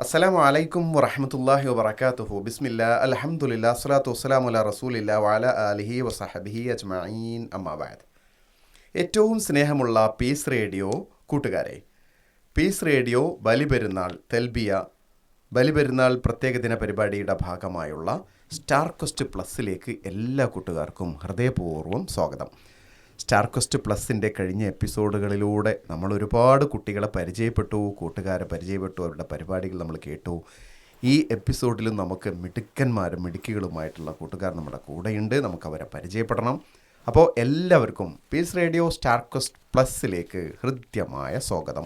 അസ്സലാമു അലൈക്കും വറഹ്മത്തുള്ളാഹി വബറകാതുഹു. ബിസ്മില്ലാ അൽഹംദുലില്ലാ സ്വലാത്തു വസ്സലാമു അലാ റസൂലില്ലാ വഅലാ ആലിഹി വസഹബിഹി അജ്മഈൻ അമ്മാ ബഅദ്. ഏറ്റവും സ്നേഹമുള്ള പീസ് റേഡിയോ കൂട്ടുകാരെ, പീസ് റേഡിയോ ബലിപെരുന്നാൾ തെൽബിയ ബലിപെരുന്നാൾ പ്രത്യേക ദിന പരിപാടിയുടെ ഭാഗമായുള്ള സ്റ്റാർ ക്വസ്റ്റ് പ്ലസ്സിലേക്ക് എല്ലാ കൂട്ടുകാർക്കും ഹൃദയപൂർവ്വം സ്വാഗതം. സ്റ്റാർ ക്വസ്റ്റ് പ്ലസിൻ്റെ കഴിഞ്ഞ എപ്പിസോഡുകളിലൂടെ നമ്മൾ ഒരുപാട് കുട്ടികളെ പരിചയപ്പെട്ടു, കൂട്ടുകാരെ പരിചയപ്പെട്ടു, അവരുടെ പരിപാടികൾ നമ്മൾ കേട്ടു. ഈ എപ്പിസോഡിലും നമുക്ക് മിടുക്കന്മാരും മിടുക്കികളുമായിട്ടുള്ള കൂട്ടുകാർ നമ്മുടെ കൂടെയുണ്ട്, നമുക്കവരെ പരിചയപ്പെടണം. അപ്പോൾ എല്ലാവർക്കും പീസ് റേഡിയോ സ്റ്റാർ ക്വസ്റ്റ് പ്ലസ്സിലേക്ക് ഹൃദ്യമായ സ്വാഗതം.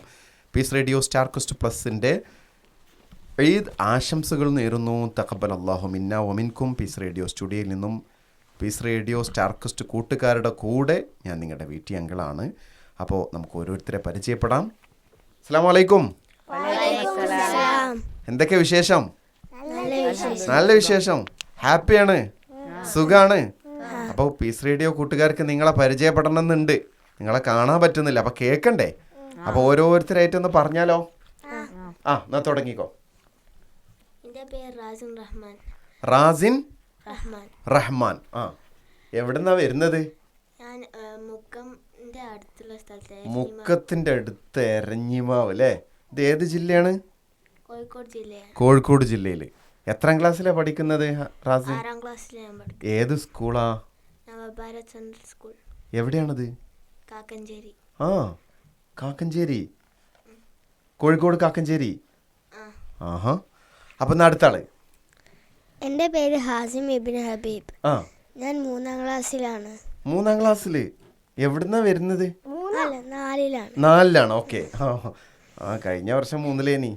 പീസ് റേഡിയോ സ്റ്റാർ ക്വസ്റ്റ് പ്ലസിൻ്റെ ഈദ് ആശംസകൾ നേരുന്നു. തഖബ്ബലല്ലാഹു മിന്നാ വമിൻകും. പീസ് റേഡിയോ സ്റ്റുഡിയോയിൽ നിന്നും പീസ് റേഡിയോ സ്റ്റാർ ക്വസ്റ്റ് കൂട്ടുകാരുടെ കൂടെ ഞാൻ നിങ്ങളുടെ വീട്ടി അങ്കിളാണ്. അപ്പോൾ നമുക്ക് ഓരോരുത്തരെ പരിചയപ്പെടാം. അസ്സലാമു അലൈക്കും. എന്തൊക്കെ വിശേഷം? നല്ല വിശേഷം. ഹാപ്പിയാണ്, സുഖാണ്. അപ്പോൾ പീസ് റേഡിയോ കൂട്ടുകാർക്ക് നിങ്ങളെ പരിചയപ്പെടണമെന്നുണ്ട്, നിങ്ങളെ കാണാൻ പറ്റുന്നില്ല, അപ്പോൾ കേൾക്കണ്ടേ? അപ്പോൾ ഓരോരുത്തരായിട്ടൊന്ന് പറഞ്ഞാലോ? എന്നാ തുടങ്ങിക്കോ. റാസിൻ റഹ്മാൻ. എവിടെന്നാ വരുന്നത്? മുക്കത്തിന്റെ അടുത്ത് എരഞ്ഞിമാവ് അല്ലേ? ഇത് ഏത് ജില്ലയാണ്? കോഴിക്കോട് ജില്ലയിൽ. എത്രാം ക്ലാസ്സിലാണ് പഠിക്കുന്നത് റാസിൻ? ഏത് സ്കൂളാ? എവിടെയാണത്? കാക്കഞ്ചേരി, കോഴിക്കോട് കാക്കഞ്ചേരി. ആഹാ. അപ്പം അടുത്ത ആള്. എൻ്റെ പേര് ഹാസിം ഇബ്നു ഹബീബ്. ഞാൻ 3ാം ക്ലാസ്സിലാണ്. 3ാം ക്ലാസ്സിൽ എവിടുന്നാ വരുന്നത്? 4ലാണ്. ഓക്കെ. കഴിഞ്ഞ വർഷം 3ലേനി,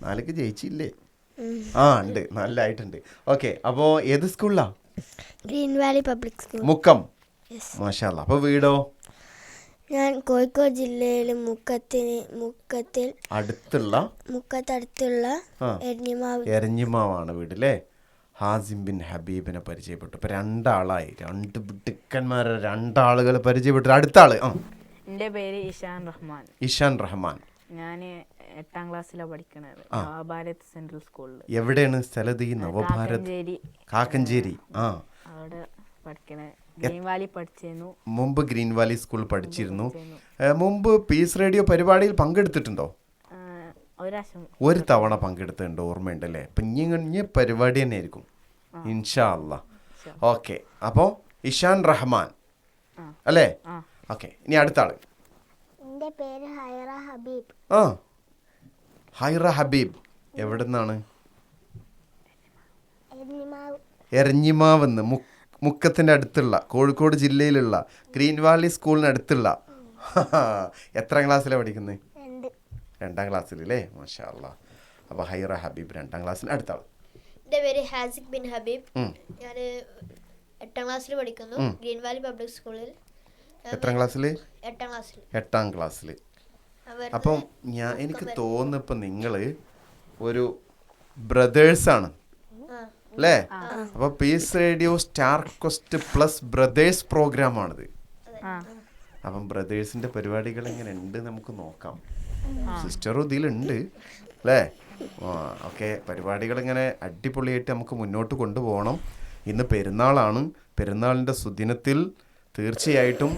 4ക്ക് ജയിച്ചില്ലേ? ഉണ്ട്, 4ആയിട്ടുണ്ട്. ഓക്കെ. അപ്പോൾ ഏത് സ്കൂളിലാ? Green Valley Public School, Mukkam. മാഷാ അല്ലാ. അപ്പോൾ വീടോ? ഞാൻ കോഴിക്കോട് ജില്ലയിൽ മുക്കത്തടുത്തുള്ള എരഞ്ഞിമാവാണ് വീടല്ലേ? ഹാസിം ബിൻ ഹബീബിനെ പരിചയപ്പെട്ടു. ഇപ്പം 2 ആളായി, 2 മിടുക്കന്മാരെ 2 ആളുകൾ പരിചയപ്പെട്ടു. അടുത്ത ആള്. എൻ്റെ പേര് ഇഷാൻ റഹ്മാൻ. ഞാൻ 8ാം ക്ലാസ്സിലാണ് പഠിക്കുന്നത്, നവഭാരത് സെൻട്രൽ സ്കൂളിൽ. എവിടെയാണ് സ്ഥലത്ത്? ഈ നവഭാരത് കാക്കഞ്ചേരി. അവിടെ പഠിക്കണേ. ഗ്രീൻ വാലി പഠിച്ചിരുന്നു. മുമ്പ് ഗ്രീൻ വാലി സ്കൂളിൽ പഠിച്ചിരുന്നു. മുമ്പ് പീസ് റേഡിയോ പരിപാടിയിൽ പങ്കെടുത്തിട്ടുണ്ടോ? ഒരു തവണ പങ്കെടുത്തിട്ടുണ്ട്, ഓർമ്മയുണ്ടല്ലേ? അപ്പം ഇനി പരിപാടി തന്നെ ആയിരിക്കും ഇൻഷാ അല്ലാ. ഓക്കെ. അപ്പോൾ ഇഷാൻ റഹ്മാൻ അല്ലേ? ഓക്കെ. ഇനി അടുത്ത ആള്. എൻ്റെ പേര് ഹൈറ ഹബീബ്. ഹൈറ ഹബീബ് എവിടുന്നാണ്? എരഞ്ഞിമാവെന്ന്, മുക്കത്തിൻ്റെ അടുത്തുള്ള, കോഴിക്കോട് ജില്ലയിലുള്ള ഗ്രീൻ വാലി സ്കൂളിന് അടുത്തുള്ള. എത്രാം ക്ലാസ്സിലാണ് പഠിക്കുന്നത്? 2ാം ക്ലാസ്സിൽ അല്ലേ? മാഷാ അല്ലാ. അപ്പോൾ ഹൈറ ഹബീബ് 2ാം ക്ലാസ്സിൽ. അടുത്ത ആൾ. എൻ്റെ പേര് ഹാസിഖ് ബിൻ ഹബീബ്. ഞാൻ 8ാം ക്ലാസ്സിൽ പഠിക്കുന്നു, ഗ്രീൻ വാലി പബ്ലിക് സ്കൂളിൽ. എത്രാം ക്ലാസ്സിൽ? 8ാം ക്ലാസ്സിൽ. അപ്പം എനിക്ക് തോന്നുന്നു ഇപ്പം നിങ്ങൾ ഒരു ബ്രദേഴ്സാണ് അല്ലേ? അപ്പോൾ Peace Radio Star Quest Plus brothers പ്രോഗ്രാമാണിത്. അപ്പം ബ്രദേഴ്സിൻ്റെ പരിപാടികൾ എങ്ങനെ ഉണ്ട് നമുക്ക് നോക്കാം. സിസ്റ്ററും ഇതിലുണ്ട് അല്ലേ? ഓക്കെ. പരിപാടികളിങ്ങനെ അടിപൊളിയായിട്ട് നമുക്ക് മുന്നോട്ട് കൊണ്ടുപോകണം. ഇന്ന് പെരുന്നാളാണ്. പെരുന്നാളിൻ്റെ സുദിനത്തിൽ തീർച്ചയായിട്ടും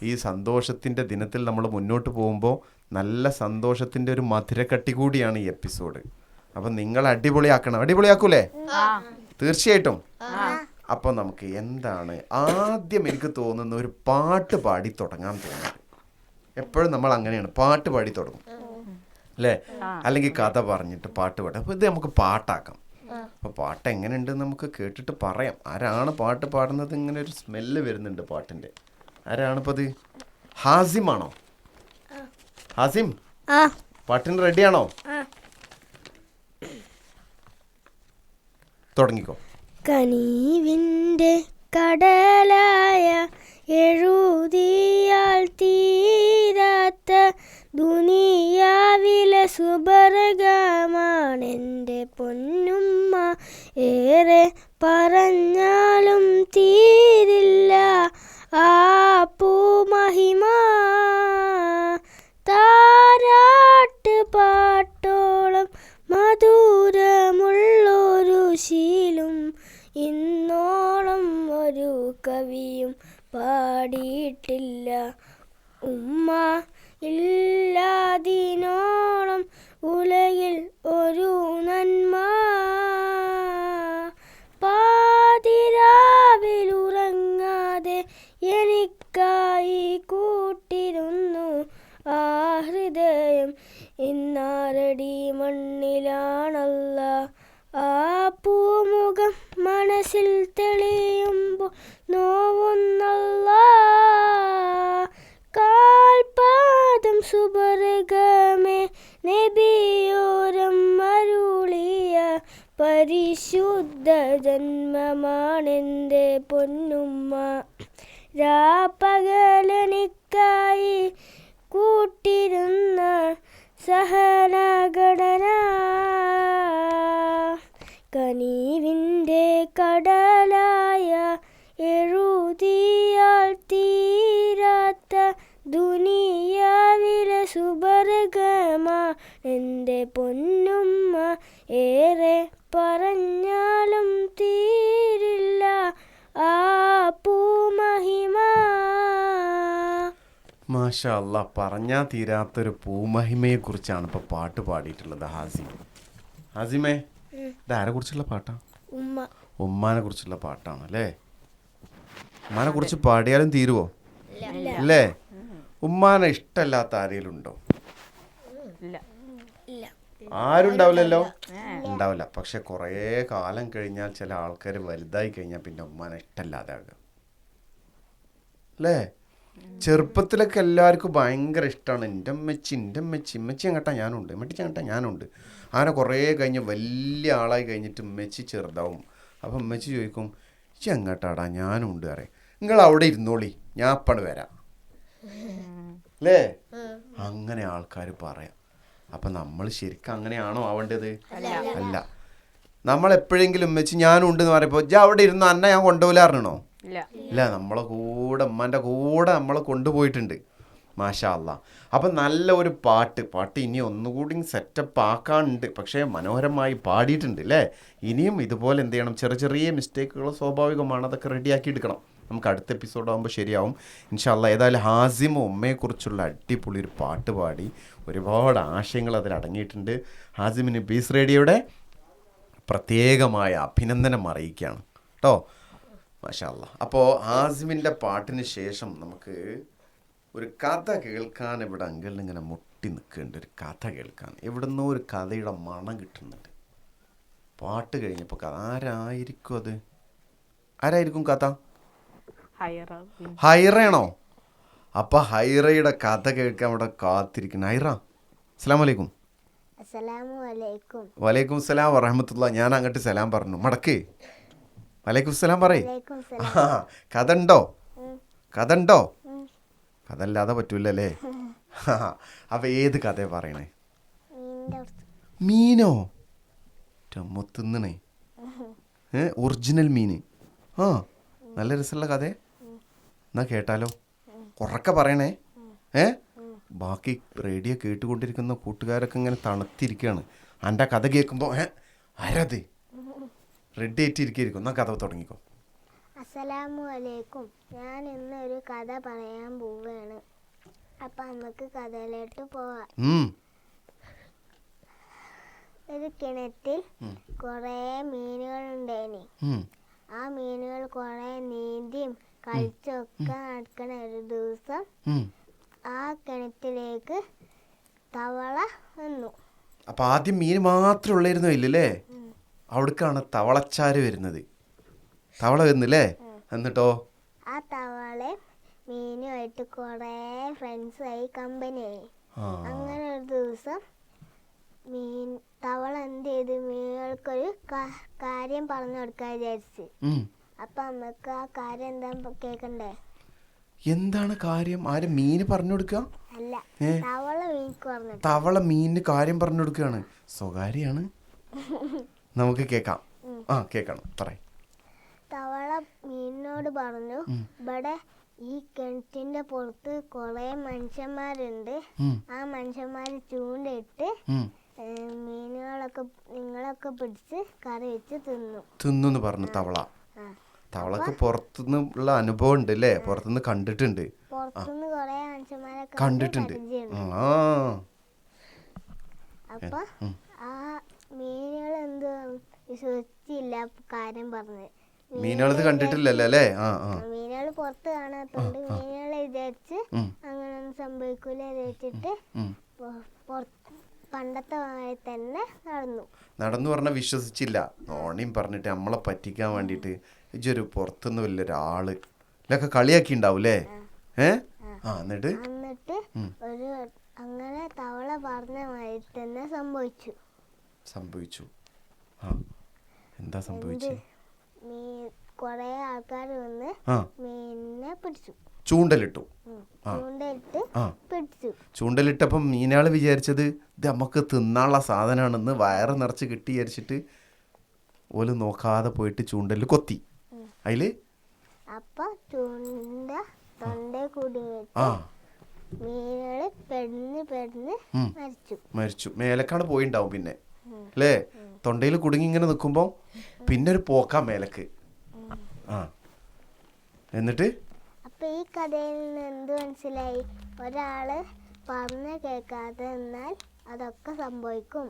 ഈ സന്തോഷത്തിൻ്റെ ദിനത്തിൽ നമ്മൾ മുന്നോട്ട് പോകുമ്പോൾ നല്ല സന്തോഷത്തിൻ്റെ ഒരു മധുരക്കട്ടി കൂടിയാണ് ഈ എപ്പിസോഡ്. അപ്പം നിങ്ങൾ അടിപൊളിയാക്കൂലേ? തീർച്ചയായിട്ടും. അപ്പം നമുക്ക് എന്താണ് ആദ്യം എനിക്ക് തോന്നുന്ന ഒരു പാട്ട് പാടി തുടങ്ങാൻ തോന്നുന്നത്. എപ്പോഴും നമ്മൾ അങ്ങനെയാണ്, പാട്ട് പാടി തുടങ്ങും അല്ലേ? അല്ലെങ്കിൽ കഥ പറഞ്ഞിട്ട് പാട്ട് പാടും. അപ്പോൾ ഇത് നമുക്ക് പാട്ടാക്കാം. അപ്പോൾ പാട്ട് എങ്ങനെയുണ്ടെന്ന് നമുക്ക് കേട്ടിട്ട് പറയാം. ആരാണ് പാട്ട് പാടുന്നത്? ഇങ്ങനെ ഒരു സ്മെല്ല് വരുന്നുണ്ട് പാട്ടിൻ്റെ. ആരാണിപ്പോൾ അത്? ഹാസിമാണോ? ഹാസിം, പാട്ടിന് റെഡിയാണോ? തുടങ്ങിക്കോ. കനീവിൻ്റെ കടലായ എഴുതിയാൽ തീരാത്ത ദുനിയാവിലെ സുബർഗമാണെൻ്റെ പൊന്നുമ്മ. ഏറെ പറഞ്ഞാലും തീരില്ല ആ പൂമഹിമ. താരാട്ട് പാട്ടോളം മധുര പാടിയിട്ടില്ല. ഉമ്മ ഇല്ലാതിനോളം ഉലകിൽ ഒരു നന്മ, പാതിരാവിലുറങ്ങാതെ എനിക്കായി കൂട്ടിരുന്നു ആ ഹൃദയം. ഇന്നാരടി മണ്ണിലാണല്ല ആ പൂമുഖം മനസ്സിൽ തെളിയുമ്പോൾ നോവുന്നല്ല. കാൽപാദം സുബർഗമേ നബിയോരം അരുളിയ പരിശുദ്ധ ജന്മമാണെൻ്റെ പൊന്നുമ്മ. രാപ്പകലനിക്കായി കൂട്ടിരുന്ന സഹനഘടന, കനിവിൻ്റെ കടലായ എഴുതിയാൽ തീരാത്ത ദുനിയാവിലെ സുബർഗമാ എൻ്റെ പൊന്നുമ്മ. ഏറെ പറഞ്ഞാലും തീരില്ല ആ പൂമഹിമ. മാഷാ അല്ലാ, പറഞ്ഞാൽ തീരാത്തൊരു പൂമഹിമയെ കുറിച്ചാണ് ഇപ്പോൾ പാട്ട് പാടിയിട്ടുള്ളത് ഹാസിം. ഹാസിമേ, ഇതാരെ കുറിച്ചുള്ള പാട്ടാ? ഉമ്മ. ഉമ്മാനെ കുറിച്ചുള്ള പാട്ടാണ് അല്ലേ? ഉമ്മാനെ കുറിച്ച് പാടിയാലും തീരുവോ? അല്ലേ? ഉമ്മാനെ ഇഷ്ടമല്ലാത്ത ആരെങ്കിലും ഉണ്ടോ? ഇല്ല. ആരുണ്ടാവില്ലല്ലോ, ഉണ്ടാവില്ല. പക്ഷെ കുറേ കാലം കഴിഞ്ഞാൽ ചില ആൾക്കാർ വലുതായി കഴിഞ്ഞാൽ പിന്നെ ഉമ്മാനെ ഇഷ്ടമല്ലാതെ ആകുക അല്ലേ? ചെറുപ്പത്തിലൊക്കെ എല്ലാവർക്കും ഭയങ്കര ഇഷ്ടമാണ്. എൻ്റെ അമ്മച്ചി ഇമ്മച്ചി അങ്ങട്ടാ ഞാനുണ്ട്, ഇമ്മച്ചി അങ്ങട്ടാ ഞാനുണ്ട്. അങ്ങനെ കുറേ കഴിഞ്ഞ് വലിയ ആളായി കഴിഞ്ഞിട്ട് ഉമ്മച്ചി ചെറുതാവും. അപ്പം ഉമ്മച്ചി ചോദിക്കും, ഇച്ചി അങ്ങട്ടാടാ ഞാനുണ്ട് അറിയാം, നിങ്ങൾ അവിടെ ഇരുന്നോളി ഞാൻ അപ്പണ്ട് വരാം അല്ലേ? അങ്ങനെ ആൾക്കാർ പറയാം. അപ്പം നമ്മൾ ശരിക്കും അങ്ങനെയാണോ ആവേണ്ടത്? അല്ല. നമ്മളെപ്പോഴെങ്കിലും ഉമ്മച്ചി ഞാനും ഉണ്ടെന്ന് പറയുമ്പോൾ ജ അവിടെ ഇരുന്നു അന്ന ഞാൻ കൊണ്ടുപോകില്ല അറിഞ്ഞോ? ഇല്ല. നമ്മളെ കൂടെ ഉമ്മാൻ്റെ കൂടെ നമ്മളെ കൊണ്ടുപോയിട്ടുണ്ട്. മാഷാ അല്ലാ. അപ്പം നല്ല ഒരു പാട്ട് ഇനി ഒന്നുകൂടി സെറ്റപ്പ് ആക്കാനുണ്ട്. പക്ഷേ മനോഹരമായി പാടിയിട്ടുണ്ട് അല്ലേ? ഇനിയും ഇതുപോലെ എന്ത് ചെയ്യണം, ചെറിയ മിസ്റ്റേക്കുകൾ സ്വാഭാവികമാണ്, അതൊക്കെ റെഡിയാക്കി എടുക്കണം. നമുക്ക് അടുത്ത എപ്പിസോഡ് ആകുമ്പോൾ ശരിയാവും ഇൻഷാ അല്ലാ. ഏതായാലും ഹാസിം ഉമ്മയെക്കുറിച്ചുള്ള അടിപൊളി ഒരു പാട്ട് പാടി, ഒരുപാട് ആശയങ്ങൾ അതിൽ അടങ്ങിയിട്ടുണ്ട്. ഹാസിമിന് പീസ് റേഡിയോയുടെ പ്രത്യേകമായ അഭിനന്ദനം അറിയിക്കുകയാണ് കേട്ടോ. മാഷാ അല്ലാ. അപ്പോൾ ഹാസിമിൻ്റെ പാട്ടിന് ശേഷം നമുക്ക് ഒരു കഥ കേൾക്കാൻ ഇവിടെ അങ്കിളിന് ഇങ്ങനെ മുട്ടി നിൽക്കുന്നുണ്ട്. ഒരു കഥ കേൾക്കാൻ എവിടുന്നോ ഒരു കഥയുടെ മണം കിട്ടുന്നുണ്ട്. പാട്ട് കഴിഞ്ഞപ്പോൾ കഥ ആരായിരിക്കും അത്? ആരായിരിക്കും കഥ? ഹൈറയാണോ? അപ്പം ഹൈറയുടെ കഥ കേൾക്കാൻ ഇവിടെ കാത്തിരിക്കുന്നു. ഹൈറ, അസ്സലാമു അലൈക്കും. വലൈക്കും സലാം വറഹമത്തുള്ള. ഞാൻ അങ്ങോട്ട് സലാം പറഞ്ഞു, മടക്ക്. വലൈക്കും സലാം പറയ്. കഥ ഉണ്ടോ? കഥ അല്ലാതെ പറ്റൂലല്ലേ? അപ്പം ഏത് കഥ പറയണേ? മീനോ? തിന്നണേ? ഒറിജിനൽ മീൻ? ആ, നല്ല രസമുള്ള കഥ. എന്നാ കേട്ടാലോ? ഉറക്കെ പറയണേ. ബാക്കി റേഡിയോ കേട്ടുകൊണ്ടിരിക്കുന്ന കൂട്ടുകാരൊക്കെ ഇങ്ങനെ തണുത്തിരിക്കുകയാണ്. എൻ്റെ കഥ കേൾക്കുമ്പോൾ ആരത് റെഡി ആയിട്ടിരിക്കും. എന്നാ കഥ തുടങ്ങിക്കോ. അസ്സലാമു അലൈക്കും. ഞാൻ ഇന്ന് ഒരു കഥ പറയാൻ പോവുകയാണ്. അപ്പം നമുക്ക് കഥയിലോട്ട് പോവാം. ഒരു കിണറ്റിൽ കുറേ മീനുകളുണ്ടായിനി. ആ മീനുകൾ കുറേ നീന്തിയും കളിച്ചൊക്കെ നടക്കണ ഒരു ദിവസം ആ കിണറ്റിലേക്ക് തവള വന്നു. അപ്പം ആദ്യം മീൻ മാത്രമേ ഉള്ളായിരുന്നോ? ഇല്ലല്ലേ? അവിടേക്കാണ് തവളച്ചാര് വരുന്നത്. തവള വരുന്നില്ലേ? എന്നിട്ടോ ആ തവള മീനുമായിട്ട് കുറേ ഫ്രണ്ട്സായി കമ്പനിയായി. അങ്ങനെ ഒരു ദിവസം തവള എന്ത് ചെയ്ത് മീനുകൾക്കൊരു കാര്യം പറഞ്ഞു കൊടുക്കാൻ വിചാരിച്ച്. അപ്പൊ നമുക്ക് ആ കാര്യം എന്താ കേക്കണ്ടേ? എന്താണ് കാര്യം? ആരും മീന് പറഞ്ഞു കൊടുക്കുക? അല്ല, തവള മീനിക്ക് പറഞ്ഞു. തവള മീനിന് കാര്യം പറഞ്ഞു കൊടുക്കുകയാണ്. സ്വകാര്യാണ്. നമുക്ക് കേക്കാം. കേക്കണം, പറയും. തവള മീനിനോട് പറഞ്ഞു, ഇവിടെ ഈ കിണറ്റിന്റെ പുറത്ത് കുറെ മനുഷ്യന്മാരുണ്ട്. ആ മനുഷ്യന്മാര് ചൂണ്ടയിട്ട് നിങ്ങളൊക്കെ പിടിച്ച് കറി വെച്ച് തിന്നു പറഞ്ഞു തവള. തവളക്ക് പുറത്തുനിന്നുള്ള അനുഭവം ഉണ്ട് അല്ലേ? പുറത്തുനിന്ന് കണ്ടിട്ടുണ്ട്. പുറത്തുനിന്ന് കൊറേ മനുഷ്യന്മാരെ കണ്ടിട്ടുണ്ട്. പരിചയമുണ്ട്. ആ അപ്പൊ ആ മീനുകൾ എന്ത് വിശ്വസിച്ചില്ല കാര്യം പറഞ്ഞത്. മീനുകളത് കണ്ടിട്ടില്ലല്ലോ അല്ലേ? മീനുകൾ പുറത്ത് കാണാത്തോണ്ട് മീനുകളെ വിചാരിച്ച് അങ്ങനൊന്നും സംഭവിക്കൂല വിചാരിച്ചിട്ട് പണ്ടത്തെ പോലെ തന്നെ നടന്നു പറഞ്ഞാൽ വിശ്വസിച്ചില്ല. നോണിയും പറഞ്ഞിട്ട് നമ്മളെ പറ്റിക്കാൻ വേണ്ടിയിട്ട് ഇജൊരു പുറത്തുനിന്ന് വലിയൊരാള് ഇല്ലൊക്കെ കളിയാക്കി ഉണ്ടാവൂലേ? എന്നിട്ട് ഒരു അങ്ങനെ തവള പറഞ്ഞ മാതിരി തന്നെ സംഭവിച്ചു. എന്താ സംഭവിച്ചത്? കൊറേ ആൾക്കാർ വന്ന് മീനിനെ പിടിച്ചു. ചൂണ്ടലിട്ടു. പിടിച്ചു. ചൂണ്ടലിട്ടപ്പം മീനാള് വിചാരിച്ചത് ഇത് നമുക്ക് തിന്നാനുള്ള സാധനമാണെന്ന് വയറ് നിറച്ച് കിട്ടി വിചാരിച്ചിട്ട് ഓല് നോക്കാതെ പോയിട്ട് ചൂണ്ടലിൽ കൊത്തി. അതില് അപ്പൊ ചൂണ്ട തൊണ്ടേ കൂടി മീനുകള് പെടുന്ന് മരിച്ചു. മേലക്കാണ് പോയിണ്ടാവും പിന്നെ അല്ലേ? തൊണ്ടയിൽ കുടുങ്ങി ഇങ്ങനെ നിൽക്കുമ്പോൾ പിന്നെ ഒരു പോക്കാ മേലക്ക്. എന്നിട്ട് അപ്പൊ ഈ കഥയിൽ നിന്ന് എന്ത് മനസ്സിലായി? ഒരാള് പറഞ്ഞ് കേൾക്കാതെ എന്നാൽ അതൊക്കെ സംഭവിക്കും.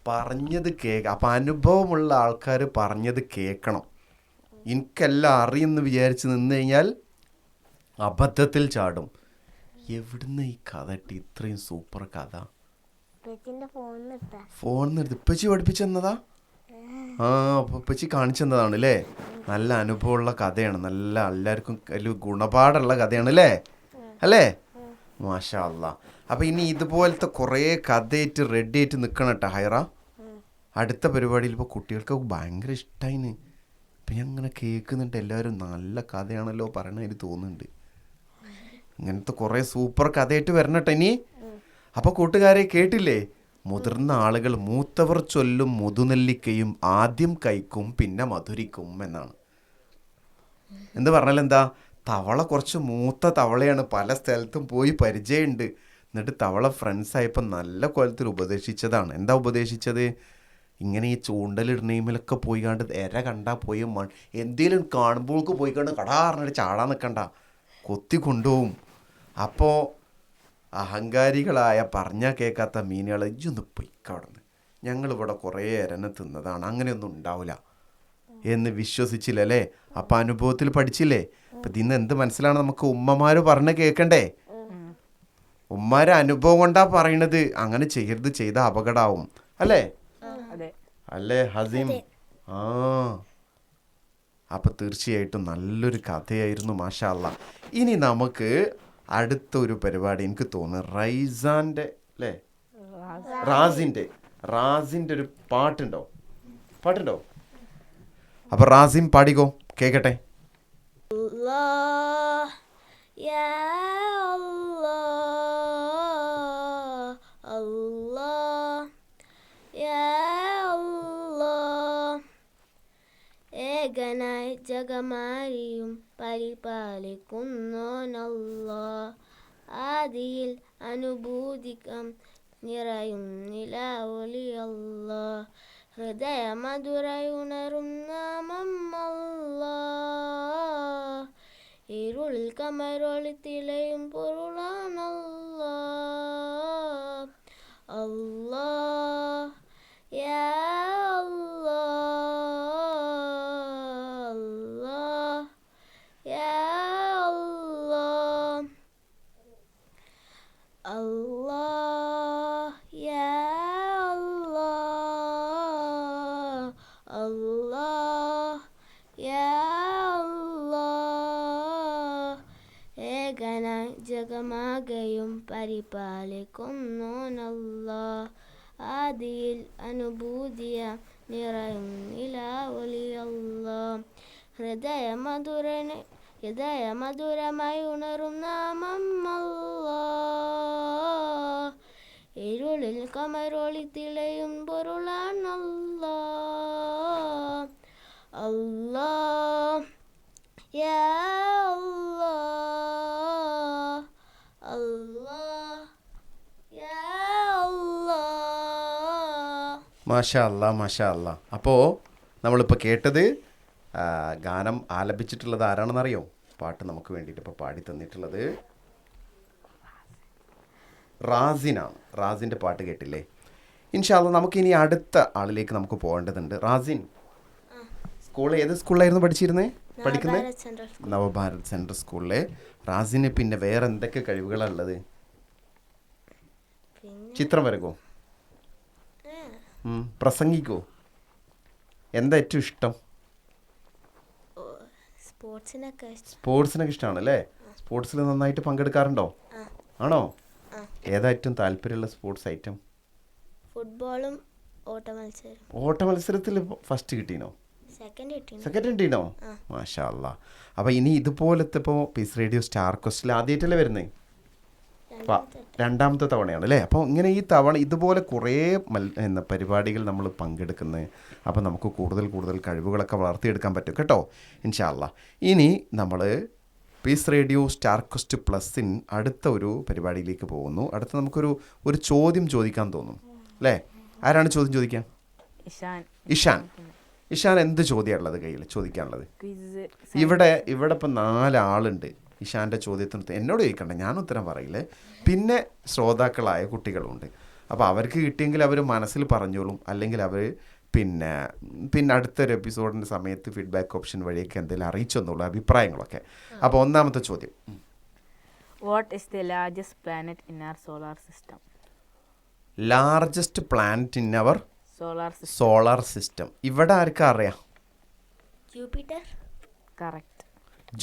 പറഞ്ഞത് അപ്പൊ അനുഭവമുള്ള ആൾക്കാർ പറഞ്ഞത് കേൾക്കണം. എനിക്കെല്ലാം അറിയുമെന്ന് വിചാരിച്ച് നിന്ന് കഴിഞ്ഞാൽ അബദ്ധത്തിൽ ചാടും. എവിടുന്ന് ഈ കഥ ഇത്രയും സൂപ്പർ കഥ? ഫോൺ നിർത്തി ഇപ്പച്ചി പഠിപ്പിച്ചെന്നതാ? ഇപ്പച്ചി കാണിച്ചെന്നതാണ് അല്ലേ? നല്ല അനുഭവമുള്ള കഥയാണ്. നല്ല എല്ലാവർക്കും വലിയ ഗുണപാഠമുള്ള കഥയാണ് അല്ലേ? മാഷാ അല്ലാ. അപ്പൊ ഇനി ഇതുപോലത്തെ കുറേ കഥയായിട്ട് റെഡി ആയിട്ട് നിൽക്കണം കേട്ടോ ഹൈറ. അടുത്ത പരിപാടിയിൽ ഇപ്പോൾ കുട്ടികൾക്ക് ഭയങ്കര ഇഷ്ടമായിന്. ഇപ്പം ഞാൻ ഇങ്ങനെ കേൾക്കുന്നുണ്ട്, എല്ലാവരും നല്ല കഥയാണല്ലോ പറയണതിന് തോന്നുന്നുണ്ട്. ഇങ്ങനത്തെ കുറേ സൂപ്പർ കഥയായിട്ട് വരണം കേട്ടോ ഇനി. അപ്പോൾ കൂട്ടുകാരെ കേട്ടില്ലേ? മുതിർന്ന ആളുകൾ മൂത്തവർ ചൊല്ലും മുതുനെല്ലിക്കയും ആദ്യം കഴിക്കും പിന്നെ മധുരിക്കും എന്നാണ്. എന്ത് പറഞ്ഞാൽ എന്താ? തവള കുറച്ച് മൂത്ത തവളയാണ്, പല സ്ഥലത്തും പോയി പരിചയമുണ്ട്. എന്നിട്ട് തവള ഫ്രണ്ട്സായപ്പോൾ നല്ല കോലത്തിൽ ഉപദേശിച്ചതാണ്. എന്താ ഉപദേശിച്ചത്? ഇങ്ങനെ ഈ ചൂണ്ടലിടുന്നതിലൊക്കെ പോയി കണ്ട് എര കണ്ടാൽ പോയി എന്തേലും കാണുമ്പോൾക്ക് പോയി കണ്ട് കടാറിഞ്ഞിട്ട് ചാടാൻ നിൽക്കണ്ട, കൊത്തി കൊണ്ടുപോകും. അപ്പോൾ അഹങ്കാരികളായ പറഞ്ഞാൽ കേൾക്കാത്ത മീനുകൾ ഇജ്ജൊന്ന് പൊയ്ക്കവിടുന്ന്, ഞങ്ങളിവിടെ കുറേ എരനെ തിന്നതാണ്, അങ്ങനെയൊന്നും ഉണ്ടാവില്ല എന്ന് വിശ്വസിച്ചില്ലല്ലേ? അപ്പം അനുഭവത്തിൽ പഠിച്ചില്ലേ? അപ്പം ഇതിന്ന് എന്ത് മനസ്സിലാണ് നമുക്ക്? ഉമ്മമാർ പറഞ്ഞ് കേൾക്കണ്ടേ? ഉമ്മാരെ അനുഭവം കൊണ്ടാ പറയണത്. അങ്ങനെ ചെയ്യരുത്, ചെയ്ത അപകടമാവും അല്ലേ ഹസീം? അപ്പം തീർച്ചയായിട്ടും നല്ലൊരു കഥയായിരുന്നു. മാഷാ അല്ലാ. ഇനി നമുക്ക് അടുത്തൊരു പരിപാടി എനിക്ക് തോന്നുന്നു റൈസാൻ്റെ അല്ലേ റാസിൻ്റെ ഒരു പാട്ടുണ്ടോ? അപ്പൊ റാസിം പാടിക്കോ, കേക്കട്ടെ. ഏകനായി ജഗമാരിയും പരിപാലിക്കുന്നോനല്ലാ, ആദിയിൽ അനുഭൂതികം നിറയും നിലാവൊലിയല്ലാ, ഹൃദയമധുരയുണരും നാമം അല്ലാ, ഇരുളിൽ കമരൊളി തിളയും പൊരുളാണല്ലാ, അല്ലാ യാ അല്ലാ, അല്ലാ യാ അല്ലാ, അല്ലാ യാ അല്ലാ, അല്ലാ യാ അല്ലാ, ഏകനായി ജഗമാകെയും പരിപാലിക്കുന്നോനല്ലാ, ആദിയിൽ അനുഭൂതിയ നിറയും നിലാവൊലിയല്ലാ, ഹൃദയമധുരമായി ഉണരും നാമം അല്ലാ, ഇരുളിൽ കമരൊളി തിളയും പൊരുളാണല്ലാ, അല്ലാ യാ അല്ലാ, അല്ലാ യാ അല്ലാ. മാഷാ അല്ലാ. അപ്പോൾ നമ്മളിപ്പോൾ കേട്ടത് ഗാനം ആലപിച്ചിട്ടുള്ളത് ആരാണെന്നറിയോ? പാട്ട് നമുക്ക് വേണ്ടിയിട്ട് ഇപ്പോൾ പാടി തന്നിട്ടുള്ളത് റാസിനാണ്. റാസിൻ്റെ പാട്ട് കേട്ടില്ലേ? ഇൻഷാ അല്ലാ നമുക്കിനി അടുത്ത ആളിലേക്ക് നമുക്ക് പോകേണ്ടതുണ്ട്. റാസിൻ, ഏത് സ്കൂളിലായിരുന്നു പഠിക്കുന്നത്? നവഭാരത് സെൻട്രൽ സ്കൂളിലെ റാസിന് പിന്നെ വേറെ എന്തൊക്കെ കഴിവുകളാണ് ഉള്ളത്? ചിത്രം വരക്കോ? പ്രസംഗിക്കോ? എന്താ ഏറ്റവും ഇഷ്ടം? സ്പോർട്സിനൊക്കെ ഇഷ്ടമാണ് അല്ലേ? സ്പോർട്സിൽ നന്നായിട്ട് പങ്കെടുക്കാറുണ്ടോ? ആണോ? ഏതാ ഏറ്റവും താല്പര്യമുള്ള സ്പോർട്സ് ഐറ്റം? ഫുട്ബോളും ഓട്ട മത്സരത്തിൽ ഫസ്റ്റ് കിട്ടീനോ? സെക്കൻഡ് കിട്ടീനോ? മാഷാ അല്ലാ. അപ്പോൾ ഇനി ഇതുപോലത്തെ ഇപ്പോൾ പീസ് റേഡിയോ സ്റ്റാർ ക്വസ്റ്റിൽ ആദ്യമായിട്ടല്ലേ വരുന്നത്? രണ്ടാമത്തെ തവണയാണ് അല്ലേ? അപ്പോൾ ഇങ്ങനെ ഈ തവണ ഇതുപോലെ കുറേ പരിപാടികൾ നമ്മൾ പങ്കെടുക്കുന്നത്. അപ്പോൾ നമുക്ക് കൂടുതൽ കഴിവുകളൊക്കെ വളർത്തിയെടുക്കാൻ പറ്റും കേട്ടോ, ഇൻഷാ അല്ലാ. ഇനി നമ്മൾ പീസ് റേഡിയോ സ്റ്റാർ ക്വസ്റ്റ് പ്ലസിൻ അടുത്ത ഒരു പരിപാടിയിലേക്ക് പോകുന്നു. അടുത്ത നമുക്കൊരു ചോദ്യം ചോദിക്കാൻ തോന്നും അല്ലേ? ആരാണ് ചോദ്യം ചോദിക്കാൻ? ഇഷാൻ എന്ത് ചോദ്യമുള്ളത് കയ്യിൽ ചോദിക്കാനുള്ളത്? ഇവിടെ ഇപ്പം 4 ആളുണ്ട്. ഇഷാൻ്റെ ചോദ്യത്തിന് എന്നോട് ചോദിക്കണ്ട, ഞാൻ ഉത്തരം പറയില്ലേ. പിന്നെ ശ്രോതാക്കളായ കുട്ടികളുണ്ട്. അപ്പോൾ അവർക്ക് കിട്ടിയെങ്കിൽ അവർ മനസ്സിൽ പറഞ്ഞോളും, അല്ലെങ്കിൽ അവർ പിന്നെ അടുത്തൊരു എപ്പിസോഡിൻ്റെ സമയത്ത് ഫീഡ്ബാക്ക് ഓപ്ഷൻ വഴിയൊക്കെ എന്തെങ്കിലും അറിയിച്ചെന്നുള്ളൂ അഭിപ്രായങ്ങളൊക്കെ. അപ്പോൾ ഒന്നാമത്തെ ചോദ്യം, what is the largest planet in our solar system? Largest planet in our solar system. ഇവിടെ ആർക്കാ അറിയാം?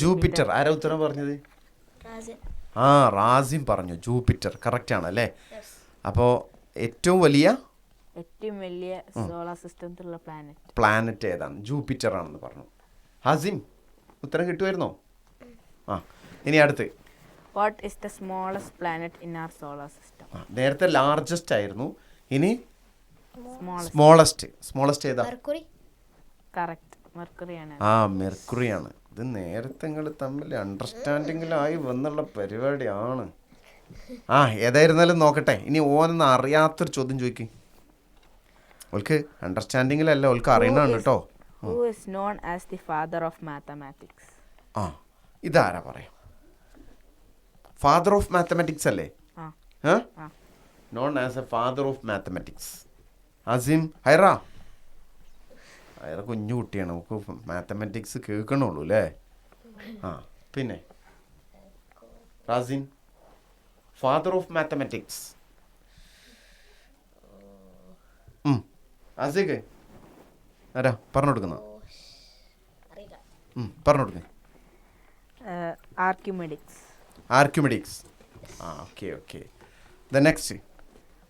ജൂപ്പിറ്റർ. ആരാ ഉത്തരം പറഞ്ഞത്? റാസിൻ പറഞ്ഞു ജൂപ്പിറ്റർ. കറക്റ്റ് ആണ് അല്ലേ? അപ്പോൾ ഏറ്റവും വലിയ സോളാർ സിസ്റ്റത്തിലുള്ള പ്ലാനറ്റ് ഏതാണ്? ജൂപ്പിറ്റർ ആണെന്ന് പറഞ്ഞു. ഹാസിം ഉത്തരം കിട്ടുമായിരുന്നോ? ഇനി അടുത്ത്, what is the smallest planet in our solar system? നേരത്തെ ലാർജസ്റ്റ് ആയിരുന്നു, ഇനി സ്മോളസ്റ്റ് ഏതാ? മെർക്കുറിയാണ്. ഇത് നേരത്തെ നിങ്ങൾ തമ്മിൽ അണ്ടർസ്റ്റാൻഡിങ്ങിലായി വന്നുള്ള പരിപാടിയാണ്. ഏതായിരുന്നാലും നോക്കട്ടെ. ഇനി ഓനൊന്നും അറിയാത്തൊരു ചോദ്യം ചോദിക്കും. ഓൾക്ക് അണ്ടർസ്റ്റാൻഡിങ്ങിലല്ല, ഓൾക്ക് അറിയണതാണ് കേട്ടോ. Who is known as the father of mathematics? ഇതാരാ പറയാം? ഫാദർ ഓഫ് മാത്തമാറ്റിക്സ് അല്ലേ? Known as a father of mathematics. Asim, Haira കുഞ്ഞു കുട്ടിയാണ്, നമുക്ക് മാത്തമാറ്റിക്സ് കേൾക്കണുള്ളൂ അല്ലേ? പിന്നെ റാസിൻ, ഫാദർ ഓഫ് മാത്തമാറ്റിക്സ്. ആസിക്ക് ആരാ പറഞ്ഞു കൊടുക്കുന്ന? പറഞ്ഞു കൊടുക്ക. Archimedes. Okay. The next,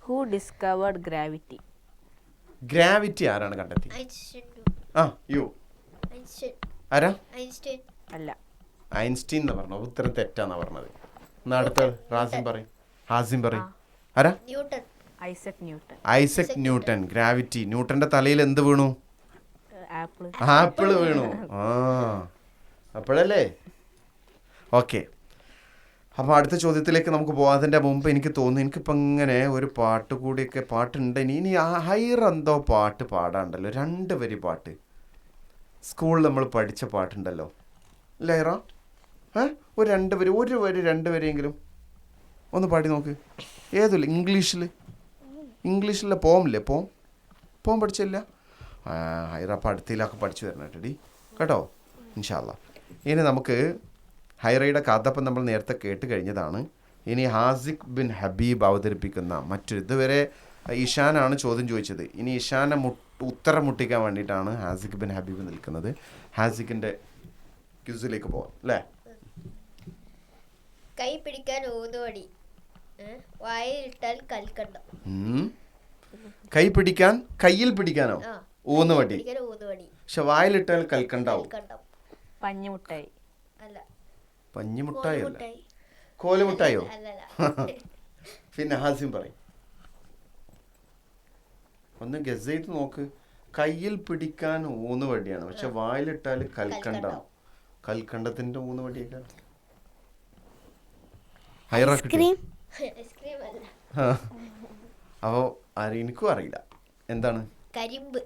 who discovered gravity? Gravity ആരാണ് കണ്ടെത്തി? ആരാ? ഐൻസ്റ്റീൻ എന്ന് പറഞ്ഞു. ഉത്തരം തെറ്റാന്നാ പറഞ്ഞത്. എന്നാ അടുത്ത ഹാസിം പറയും. ആരാ? Isaac Newton. ഗ്രാവിറ്റി. ന്യൂട്ടന്റെ തലയിൽ എന്ത് വീണു? ആപ്പിള് വീണു. അപ്പോഴല്ലേ? ഓക്കെ. അപ്പോൾ അടുത്ത ചോദ്യത്തിലേക്ക് നമുക്ക് പോകാം. അതിൻ്റെ മുമ്പ് എനിക്ക് തോന്നുന്നു, എനിക്കിപ്പോൾ ഇങ്ങനെ ഒരു പാട്ട് കൂടിയൊക്കെ പാട്ടുണ്ട്. ഇനി ഹൈർ എന്തോ പാട്ട് പാടാണ്ടല്ലോ, 2 വരി പാട്ട്. സ്കൂളിൽ നമ്മൾ പഠിച്ച പാട്ടുണ്ടല്ലോ അല്ലേ ഹൈറ? ഒരു 2 വരി, 1 വരി 2 വരിയെങ്കിലും ഒന്ന് പാടി നോക്ക്. ഏതില്ല? ഇംഗ്ലീഷിലെ പോമില്ലേ? പോം പഠിച്ചില്ല? ഹൈറ അപ്പോൾ അടുത്തയിലൊക്കെ പഠിച്ചു തരണം കേട്ടോ, ഇൻഷാ അല്ലാ. ഇനി നമുക്ക് ഹൈറയുടെ കഥ അപ്പം നമ്മൾ നേരത്തെ കേട്ട് കഴിഞ്ഞതാണ്. ഇനി ഹാസിഖ് ബിൻ ഹബീബ് അവതരിപ്പിക്കുന്ന ഇതുവരെ ഇഷാനാണ് ചോദ്യം ചോദിച്ചത്. ഇനി ഇഷാനെ ഉത്തരം മുട്ടിക്കാൻ വേണ്ടിയിട്ടാണ് ഹാസിഖ് ബിൻ ഹബീബ് നിൽക്കുന്നത്. ഹാസിഖിൻ്റെ ക്യൂസിലേക്ക് പോവാം അല്ലേ? കൈ പിടിക്കാൻ ഊന്നുവടി, വായിലിട്ടാൽ കൽക്കണ്ടം. കൈ പിടിക്കാൻ, കയ്യിൽ പിടിക്കാനോ? ഊന്നുവടി. പക്ഷെ വായിലിട്ടാൽ കൽക്കണ്ടാവും. പഞ്ഞിമുട്ടായി. പഞ്ഞിമുട്ടായി അല്ല, കോലുമുട്ടായോ? പിന്നെ ഹാസിം പറയും, ഒന്ന് ഗസ് ചെയ്ത് നോക്ക്. കയ്യിൽ പിടിക്കാൻ ഊന്നുവടിയാണ്, പക്ഷെ വായിലിട്ടാൽ കൽക്കണ്ടം. കൽക്കണ്ടത്തിന്റെ ഊന്നുവടിയൊക്കെ അപ്പോ എനിക്കും അറിയില്ല എന്താണ്. കരിമ്പ്.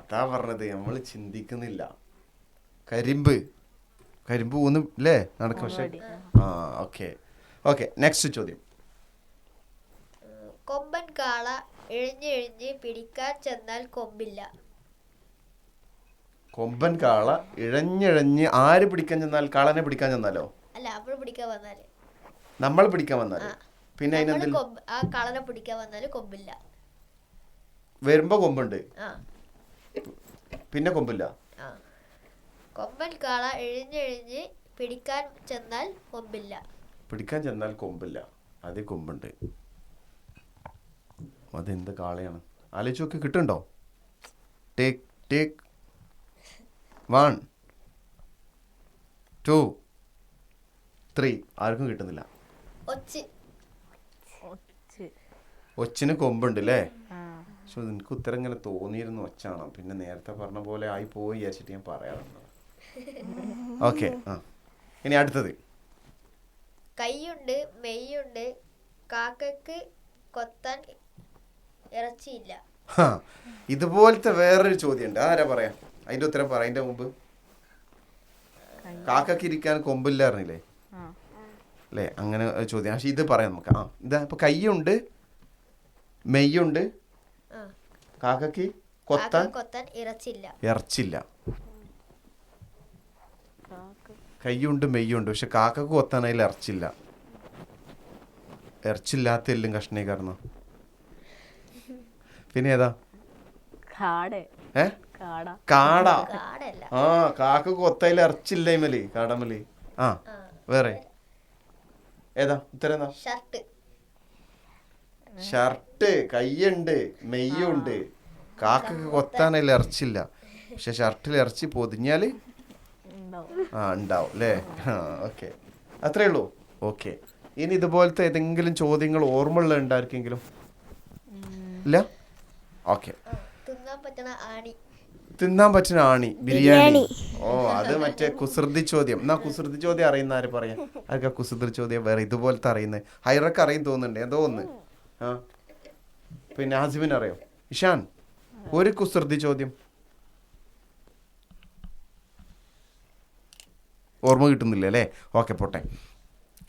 അതാ പറഞ്ഞത്, നമ്മൾ ചിന്തിക്കുന്നില്ല. കരിമ്പ് ഊന്നും അല്ലേ നടക്കും. പക്ഷെ ആ ഓക്കെ ഓക്കെ, നെക്സ്റ്റ് ചോദ്യം. കൊമ്പൻ കാള ഇഴഞ്ഞിഴഞ്ഞ് പിടിക്കാൻ ചെന്നാൽ കൊമ്പില്ല. കൊമ്പൻ കാള ഇഴഞ്ഞിഴഞ്ഞ് ആര് പിടിക്കാൻ ചെന്നാൽ? കാളനെ പിടിക്കാൻ ചെന്നാലോ? അല്ല, നമ്മൾ പിടിക്കാൻ വന്നാല്, നമ്മൾ പിടിക്കാൻ വന്നാല് പിന്നെ അതിനെന്തിൽ ആ കളനെ പിടിക്കാൻ വന്നാല് കൊമ്പില്ല. വരുമ്പോ കൊമ്പുണ്ട്, ആ പിന്നെ കൊമ്പില്ല. ആ, കൊമ്പൻ കാള ഇഴഞ്ഞിഴഞ്ഞ് പിടിക്കാൻ ചെന്നാൽ കൊമ്പില്ല. പിടിക്കാൻ ചെന്നാൽ കൊമ്പില്ല, അതേ കൊമ്പുണ്ട്. അതെന്ത് കാളയാണ്? ആലോചിച്ച് നോക്കി, കിട്ടുന്നുണ്ടോ? Take take 1 2 3. ആർക്കും കിട്ടുന്നില്ല. ഒച്ച്. ഒച്ചിന് കൊമ്പുണ്ട് അല്ലേ? പക്ഷെ എനിക്ക് ഉത്തരം ഇങ്ങനെ തോന്നിയിരുന്നു ഒച്ചാണോ, പിന്നെ നേരത്തെ പറഞ്ഞ പോലെ ആയി പോയി വിചാരിച്ചിട്ട് ഞാൻ പറയാറുണ്ട്. ഓക്കെ, ആ ഇനി അടുത്തത്. കൈയുണ്ട് മെയ്യുണ്ട് കാക്കക്ക് കൊത്താൻ ഇറച്ചിയില്ല. ഇതുപോലത്തെ വേറൊരു ചോദ്യം ഉണ്ട്, ആരാ പറയാ? അതിന്റെ ഉത്തരം പറയതിന്റെ മുമ്പ്. കാക്കക്ക് ഇരിക്കാൻ കൊമ്പില്ല അറിഞ്ഞില്ലേ അല്ലേ? അങ്ങനെ ഒരു ചോദ്യം. പക്ഷെ ഇത് പറയാം നമുക്ക്. ആ ഇതാ ഇപ്പൊ കൈയുണ്ട് മെയ്യുണ്ട് കാക്കക്ക് കൊത്താൻ ഇറച്ചില്ല. കൈയുണ്ട് മെയ്യുണ്ട്, പക്ഷെ കാക്കക്ക് കൊത്താൻ അതിൽ ഇറച്ചില്ലാത്ത എല്ലും കഷ്ണേ കാരണം. പിന്നെ ഏതാ? കാട. ആ കാക്ക കൊത്തയിൽ ഇറച്ചില്ല ഇമല്, കാടമല്. ആ വേറെ ഏതാ ഉത്തരം? ഏതാ? ഷർട്ട്. കയ്യുണ്ട് മെയ്യുണ്ട്, കാക്കക്ക് കൊത്താനതിൽ ഇറച്ചില്ല, പക്ഷെ ഷർട്ടിൽ ഇറച്ചി പൊതിഞ്ഞാല് ഉണ്ടാവും അല്ലേ? ഓക്കെ, അത്രേ ഉള്ളൂ. ഓക്കെ, ഇനി ഇതുപോലത്തെ ഏതെങ്കിലും ചോദ്യങ്ങൾ ഓർമ്മയുള്ള ഉണ്ടായിരിക്കെങ്കിലും? ഇല്ല? ഓക്കെ. തിന്നാൻ പറ്റുന്ന ആണി, ബിരിയാണി. ഓ അത് മറ്റേ കുസൃതി ചോദ്യം. എന്നാ കുസൃതി ചോദ്യം അറിയുന്ന ആര് പറയാം? അതൊക്കെ കുസൃതി ചോദ്യം വേറെ, ഇതുപോലത്തെ അറിയുന്നത് ഹൈറക്ക് അറിയും തോന്നുന്നുണ്ട്, എന്തോ ഒന്ന്. ആ പിന്നെ ഹാസിബിന് അറിയോ? ഇഷാൻ, ഒരു കുസൃതി ചോദ്യം ഓർമ്മ കിട്ടുന്നില്ല അല്ലേ? ഓക്കെ, പോട്ടെ.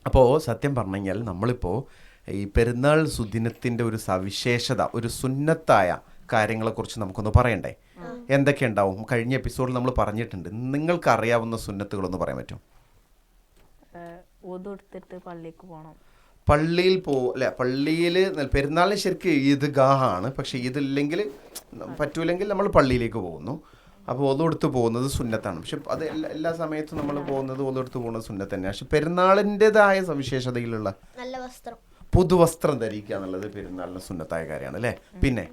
അപ്പോൾ സത്യം പറഞ്ഞു കഴിഞ്ഞാൽ നമ്മളിപ്പോൾ ഈ പെരുന്നാൾ സുദിനത്തിൻ്റെ ഒരു സവിശേഷത, ഒരു സുന്നത്തായ കാര്യങ്ങളെക്കുറിച്ച് നമുക്കൊന്ന് പറയണ്ടേ? എന്തൊക്കെ ഉണ്ടാവും? കഴിഞ്ഞ എപ്പിസോഡിൽ നമ്മൾ പറഞ്ഞിട്ടുണ്ട്. നിങ്ങൾക്ക് അറിയാവുന്ന സുന്നത്തുകളൊന്ന് പറയാൻ പറ്റും? പള്ളിയിൽ അല്ലെ, പള്ളിയിൽ പെരുന്നാളിന് ശരിക്കും ഈദ്ഗാഹാണ്, പക്ഷെ ഇതില്ലെങ്കിൽ പറ്റൂലെങ്കിൽ നമ്മൾ പള്ളിയിലേക്ക് പോകുന്നു. അപ്പോൾ ഒതെടുത്ത് പോകുന്നത് സുന്നത്താണ്. പക്ഷെ അത് എല്ലാ സമയത്തും നമ്മൾ പോകുന്നത് ഒതെടുത്ത് പോകുന്നത് സുന്നത്ത് തന്നെയാണ്. പക്ഷെ പെരുന്നാളിൻ്റെതായ സവിശേഷതയിലുള്ള പുതുവസ്ത്രം ധരിക്കുക എന്നുള്ളത് പെരുന്നാളിന് സുന്നത്തായ കാര്യമാണ് അല്ലേ? പിന്നെ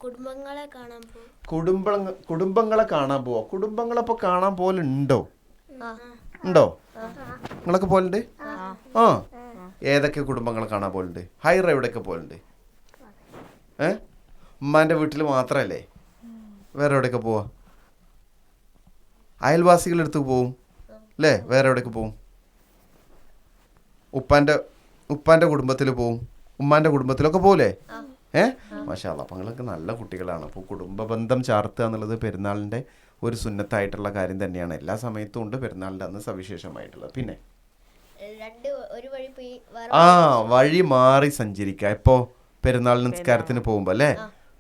കുടുംബങ്ങളെ കാണാൻ പോവാ. കുടുംബങ്ങളപ്പോൾ കാണാൻ പോലുണ്ടോ? നിങ്ങളൊക്കെ പോലുണ്ട്? ആ ഏതൊക്കെ കുടുംബങ്ങളെ കാണാൻ പോലുണ്ട്? ഹൈറ എവിടെയൊക്കെ പോലുണ്ട്? ഉമ്മാൻ്റെ വീട്ടിൽ മാത്രമല്ലേ? വേറെ എവിടെയൊക്കെ പോവാ? അയൽവാസികളുടെ അടുത്ത് പോവും അല്ലേ? വേറെ എവിടെയൊക്കെ പോവും? ഉപ്പാൻ്റെ കുടുംബത്തിൽ പോവും, ഉമ്മാൻ്റെ കുടുംബത്തിലൊക്കെ പോവില്ലേ? മാഷാ അല്ലാ, അപ്പം നിങ്ങളൊക്കെ നല്ല കുട്ടികളാണ്. അപ്പോൾ കുടുംബ ബന്ധം ചാർത്തുക എന്നുള്ളത് പെരുന്നാളിൻ്റെ ഒരു സുന്നത്തായിട്ടുള്ള കാര്യം തന്നെയാണ്. എല്ലാ സമയത്തും ഉണ്ട്, പെരുന്നാളിൻ്റെ അന്ന് സവിശേഷമായിട്ടുള്ളത്. പിന്നെ വഴി മാറി സഞ്ചരിക്കുക. ഇപ്പോൾ പെരുന്നാൾ നിസ്കാരത്തിന് പോകുമ്പോൾ അല്ലേ?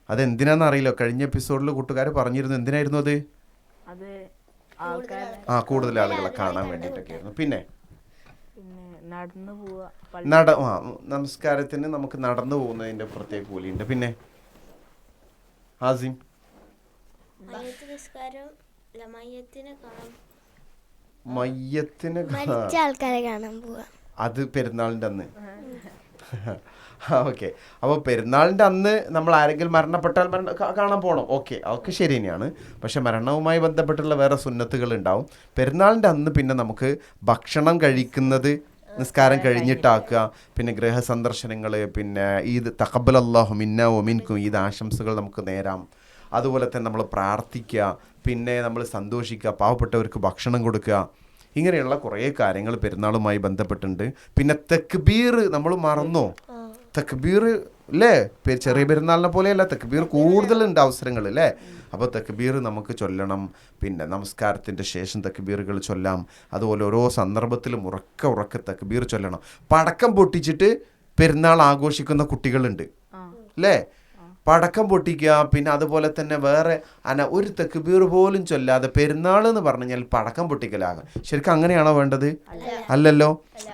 അതെന്തിനാന്ന് അറിയില്ല. കഴിഞ്ഞ എപ്പിസോഡിൽ കൂട്ടുകാർ പറഞ്ഞിരുന്നു. എന്തിനായിരുന്നു അത്? കൂടുതൽ ആളുകളെ കാണാൻ വേണ്ടിയിട്ടൊക്കെ ആയിരുന്നു. പിന്നെ നമസ്കാരത്തിന് നമുക്ക് നടന്നു പോകുന്നതിന്റെ പ്രത്യേക കൂലിയുണ്ട്. പിന്നെ ഹാസിം, മയ്യത്തിന് അത് പെരുന്നാളിന്റെ അന്ന്. ഓക്കെ, അപ്പോൾ പെരുന്നാളിൻ്റെ അന്ന് നമ്മൾ ആരെങ്കിലും മരണപ്പെട്ടാൽ കാണാൻ പോകണം. ഓക്കെ ശരി തന്നെയാണ്. പക്ഷെ മരണവുമായി ബന്ധപ്പെട്ടുള്ള വേറെ സുന്നത്തുകൾ ഉണ്ടാവും. പെരുന്നാളിൻ്റെ അന്ന് പിന്നെ നമുക്ക് ഭക്ഷണം കഴിക്കുന്നത് നിസ്കാരം കഴിഞ്ഞിട്ടാക്കുക. പിന്നെ ഗൃഹസന്ദർശനങ്ങൾ, പിന്നെ ഈദ് തഖബ്ബലല്ലാഹു മിന്നാ വമിൻകും, ഈദ് ആശംസകൾ നമുക്ക് നേരാം. അതുപോലെ തന്നെ നമ്മൾ പ്രാർത്ഥിക്കുക, പിന്നെ നമ്മൾ സന്തോഷിക്കുക, പാവപ്പെട്ടവർക്ക് ഭക്ഷണം കൊടുക്കുക. ഇങ്ങനെയുള്ള കുറേ കാര്യങ്ങൾ പെരുന്നാളുമായി ബന്ധപ്പെട്ടുണ്ട്. പിന്നെ തക്ബീർ നമ്മൾ മറന്നോ? തക്ബീർ അല്ലേ, ചെറിയ പെരുന്നാളിനെ പോലെയല്ല, തക്ബീർ കൂടുതലുണ്ട് അവസരങ്ങൾ അല്ലേ. അപ്പോൾ തക്ബീർ നമുക്ക് ചൊല്ലണം. പിന്നെ നമസ്കാരത്തിൻ്റെ ശേഷം തക്ബീറുകൾ ചൊല്ലാം. അതുപോലെ ഓരോ സന്ദർഭത്തിലും ഉറക്കെ തക്ബീർ ചൊല്ലണം. പടക്കം പൊട്ടിച്ചിട്ട് പെരുന്നാൾ ആഘോഷിക്കുന്ന കുട്ടികളുണ്ട് അല്ലേ. പടക്കം പൊട്ടിക്കുക, പിന്നെ അതുപോലെ തന്നെ വേറെ ഒരു തക്ബീർ പോലും ചൊല്ലാതെ പെരുന്നാൾ എന്ന് പറഞ്ഞു കഴിഞ്ഞാൽ പടക്കം പൊട്ടിക്കലാകും. ശരിക്കും അങ്ങനെയാണോ വേണ്ടത്? അല്ലല്ലോ.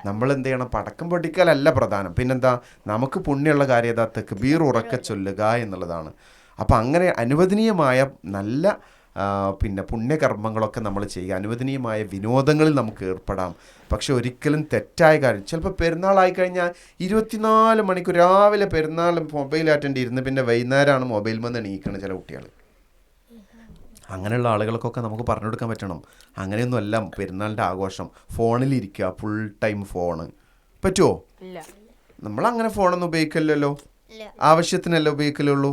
നമ്മൾ എന്ത് ചെയ്യണം? പടക്കം പൊട്ടിക്കലല്ല പ്രധാനം. പിന്നെന്താ, നമുക്ക് പുണ്യമുള്ള കാര്യം ഏതാ? തക്ബീർ ഉറക്കെ ചൊല്ലുക എന്നുള്ളതാണ്. അപ്പം അങ്ങനെ അനുവദനീയമായ നല്ല പിന്നെ പുണ്യകർമ്മങ്ങളൊക്കെ നമ്മൾ ചെയ്യുക, അനുവദനീയമായ വിനോദങ്ങളിൽ നമുക്ക് ഏർപ്പെടാം. പക്ഷെ ഒരിക്കലും തെറ്റായ കാര്യം, ചിലപ്പോൾ പെരുന്നാളായി കഴിഞ്ഞാൽ 24 മണിക്കൂർ രാവിലെ പെരുന്നാൾ മൊബൈൽ അറ്റൻഡ് ഇരുന്ന് പിന്നെ വൈകുന്നേരമാണ് മൊബൈൽ വന്ന് എണീക്കുന്നത് ചില കുട്ടികൾ. അങ്ങനെയുള്ള ആളുകൾക്കൊക്കെ നമുക്ക് പറഞ്ഞു കൊടുക്കാൻ പറ്റണം, അങ്ങനെയൊന്നുമല്ല പെരുന്നാളിൻ്റെ ആഘോഷം. ഫോണിലിരിക്കുക, ഫുൾ ടൈം ഫോണ് പറ്റുമോ? നമ്മളങ്ങനെ ഫോണൊന്നും ഉപയോഗിക്കില്ലല്ലോ, ആവശ്യത്തിനല്ല ഉപയോഗിക്കലുള്ളൂ.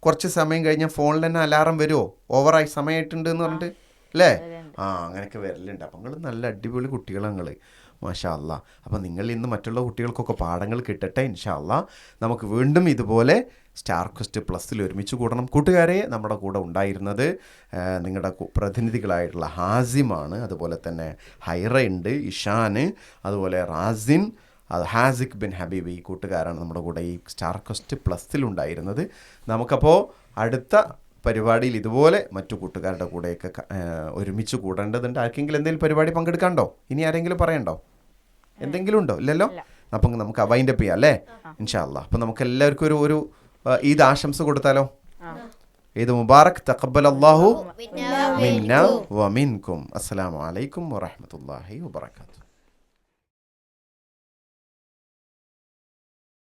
കുറച്ച് സമയം കഴിഞ്ഞാൽ ഫോണിൽ തന്നെ അലാറം വരുമോ ഓവറായി സമയമായിട്ടുണ്ട് എന്ന് പറഞ്ഞിട്ട് അല്ലേ? അങ്ങനെയൊക്കെ വരലുണ്ട്. അപ്പം നിങ്ങൾ നല്ല അടിപൊളി കുട്ടികളാണ് നിങ്ങൾ, മാഷാ അല്ലാ. അപ്പം നിങ്ങൾ ഇന്ന് മറ്റുള്ള കുട്ടികൾക്കൊക്കെ പാഠങ്ങൾ കിട്ടട്ടെ ഇൻഷാ അല്ലാ. നമുക്ക് വീണ്ടും ഇതുപോലെ സ്റ്റാർ ക്വസ്റ്റ് പ്ലസ്സിൽ ഒരുമിച്ച് കൂടണം. കൂട്ടുകാരെ, നമ്മുടെ കൂടെ ഉണ്ടായിരുന്നത് നിങ്ങളുടെ പ്രതിനിധികളായിട്ടുള്ള ഹാസിമാണ്, അതുപോലെ തന്നെ ഹൈറ ഉണ്ട്, ഇഷാന്, അതുപോലെ റാസിൻ, ഹാസിഖ് ബിൻ ഹബീബ്, ഈ കൂട്ടുകാരാണ് നമ്മുടെ കൂടെ ഈ സ്റ്റാർ ക്വസ്റ്റ് പ്ലസ്സിലുണ്ടായിരുന്നത്. നമുക്കപ്പോൾ അടുത്ത പരിപാടിയിൽ ഇതുപോലെ മറ്റു കൂട്ടുകാരുടെ കൂടെയൊക്കെ ഒരുമിച്ച് കൂടേണ്ടതുണ്ട്. ആർക്കെങ്കിലും എന്തെങ്കിലും പരിപാടി പങ്കെടുക്കാണ്ടോ? ഇനി ആരെങ്കിലും പറയണ്ടോ? എന്തെങ്കിലും ഉണ്ടോ? ഇല്ലല്ലോ. അപ്പം നമുക്ക് വൈൻഡപ്പ് ചെയ്യാം അല്ലേ ഇൻഷാ അല്ലാ. അപ്പം നമുക്ക് എല്ലാവർക്കും ഒരു ഈദ് ആശംസ കൊടുത്താലോ? ഈദ് മുബാറക്, തഖബ്ബലല്ലാഹു മിന്നാ വമിൻകും. അസ്സലാമു അലൈക്കും വറഹ്മത്തുള്ളാഹി വബറകാതുഹു.